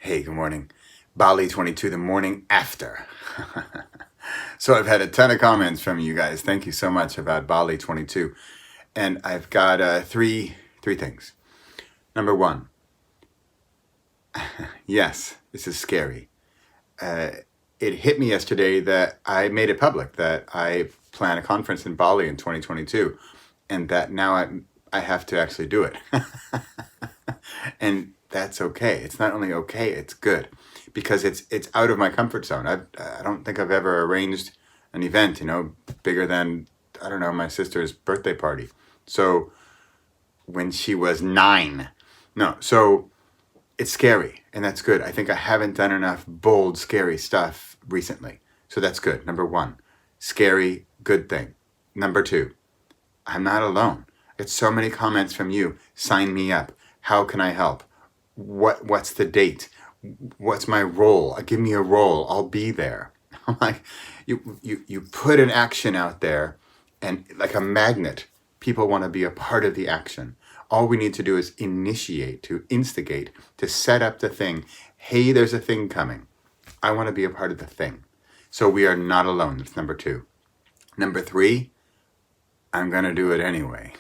Hey, good morning. Bali 22, the morning after. So I've had a ton of comments from you guys. Thank you so much about Bali 22. And I've got three things. Number one, yes, this is scary. It hit me yesterday that I made it public that I plan a conference in Bali in 2022 and that now I have to actually do it. And that's okay. It's not only okay, it's good because it's out of my comfort zone. I don't think I've ever arranged an event, bigger than, I don't know, my sister's birthday party. So when she was 9. No, so it's scary and that's good. I think I haven't done enough bold, scary stuff recently. So that's good. Number one, scary, good thing. Number two, I'm not alone. It's so many comments from you. Sign me up. How can I help? What's the date? What's my role? Give me a role. I'll be there. I'm like, you put an action out there and like a magnet, people want to be a part of the action. All we need to do is initiate, to instigate, to set up the thing. Hey, there's a thing coming. I want to be a part of the thing. So we are not alone. That's number two. Number three, I'm going to do it anyway.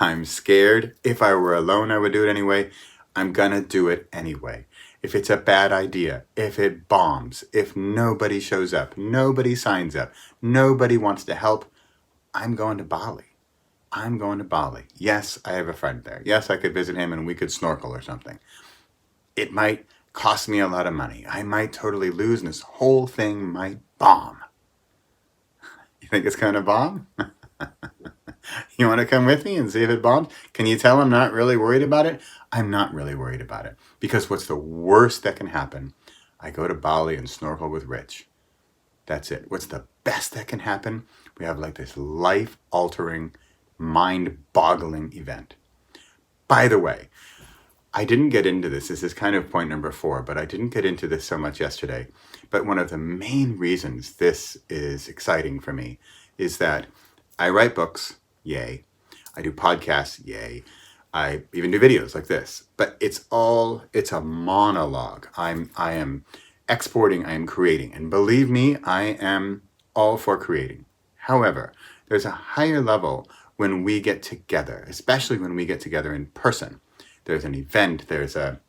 I'm scared. If I were alone, I would do it anyway. I'm going to do it anyway. If it's a bad idea, if it bombs, if nobody shows up, nobody signs up, nobody wants to help, I'm going to Bali. I'm going to Bali. Yes, I have a friend there. Yes, I could visit him and we could snorkel or something. It might cost me a lot of money. I might totally lose and this whole thing might bomb. You think it's going to bomb? You want to come with me and see if it bombs? Can you tell I'm not really worried about it? I'm not really worried about it. Because what's the worst that can happen? I go to Bali and snorkel with Rich. That's it. What's the best that can happen? We have like this life-altering, mind-boggling event. By the way, I didn't get into this. This is kind of point number 4, but I didn't get into this so much yesterday. But one of the main reasons this is exciting for me is that I write books, yay. I do podcasts, yay. I even do videos like this. But it's a monologue. I am exporting, I am creating. And believe me, I am all for creating. However, there's a higher level when we get together, especially when we get together in person. There's an event, there's a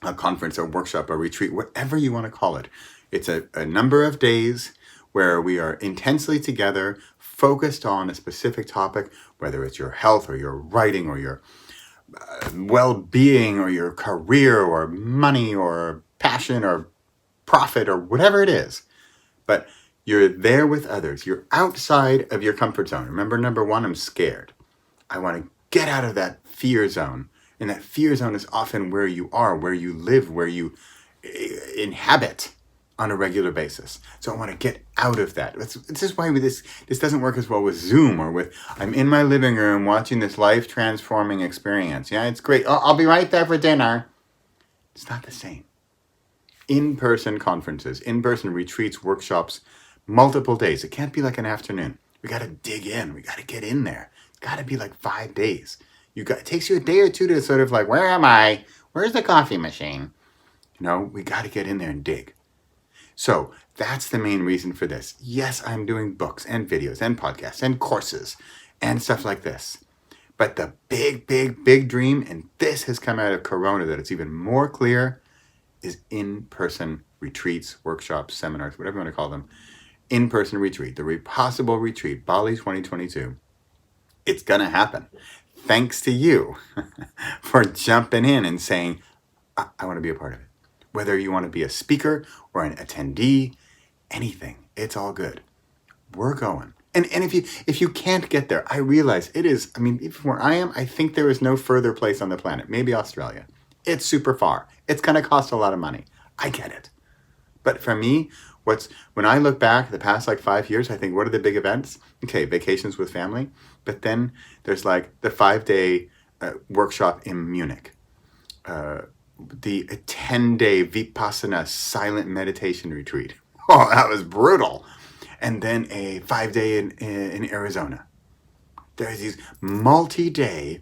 conference, a workshop, a retreat, whatever you want to call it. It's a number of days where we are intensely together, focused on a specific topic, whether it's your health or your writing or your well-being or your career or money or passion or profit or whatever it is. But you're there with others. You're outside of your comfort zone. Remember, number 1, I'm scared. I want to get out of that fear zone. And that fear zone is often where you are, where you live, where you inhabit on a regular basis. So I want to get out of that. This is why this doesn't work as well with Zoom or with, I'm in my living room watching this life-transforming experience. Yeah, it's great. Oh, I'll be right there for dinner. It's not the same. In-person conferences, in-person retreats, workshops, multiple days. It can't be like an afternoon. We got to dig in. We got to get in there. It's got to be like 5 days. It takes you a day or two to sort of like, where am I? Where's the coffee machine? We got to get in there and dig. So that's the main reason for this. Yes, I'm doing books and videos and podcasts and courses and stuff like this. But the big, big, big dream, and this has come out of Corona that it's even more clear, is in-person retreats, workshops, seminars, whatever you want to call them. In-person retreat, the Repossible Retreat, Bali 2022. It's going to happen. Thanks to you for jumping in and saying, I want to be a part of it. Whether you want to be a speaker or an attendee, anything, it's all good. We're going. And if you can't get there, I realize it is, even where I am, I think there is no further place on the planet, maybe Australia. It's super far. It's going to cost a lot of money. I get it. But for me, when I look back the past 5 years, I think, what are the big events? Okay, vacations with family. But then there's the 5-day workshop in Munich. The 10-day Vipassana silent meditation retreat. Oh, that was brutal. And then a 5-day in Arizona. There's these multi-day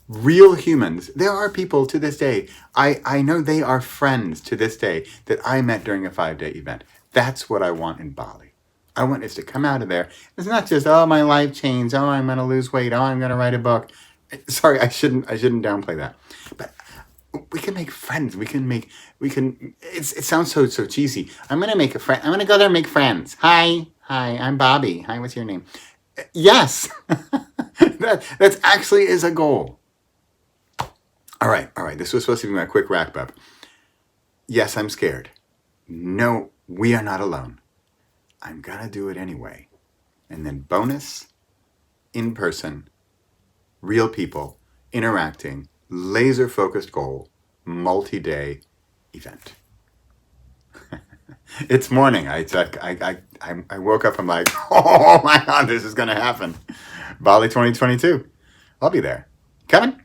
real humans. There are people to this day. I know they are friends to this day that I met during a 5-day event. That's what I want in Bali. I want is to come out of there. It's not just, oh, my life changed. Oh, I'm going to lose weight. Oh, I'm going to write a book. Sorry, I shouldn't downplay that. But we can make friends. It sounds so cheesy. I'm going to make a friend. I'm going to go there and make friends. Hi, I'm Bobby. Hi, what's your name? Yes. That's actually is a goal. All right. This was supposed to be my quick wrap up. Yes, I'm scared. No, we are not alone. I'm going to do it anyway. And then bonus, in person, real people, interacting, laser-focused goal, multi-day event. It's morning. I woke up, I'm like, oh my God, this is going to happen. Bali 2022. I'll be there. Coming.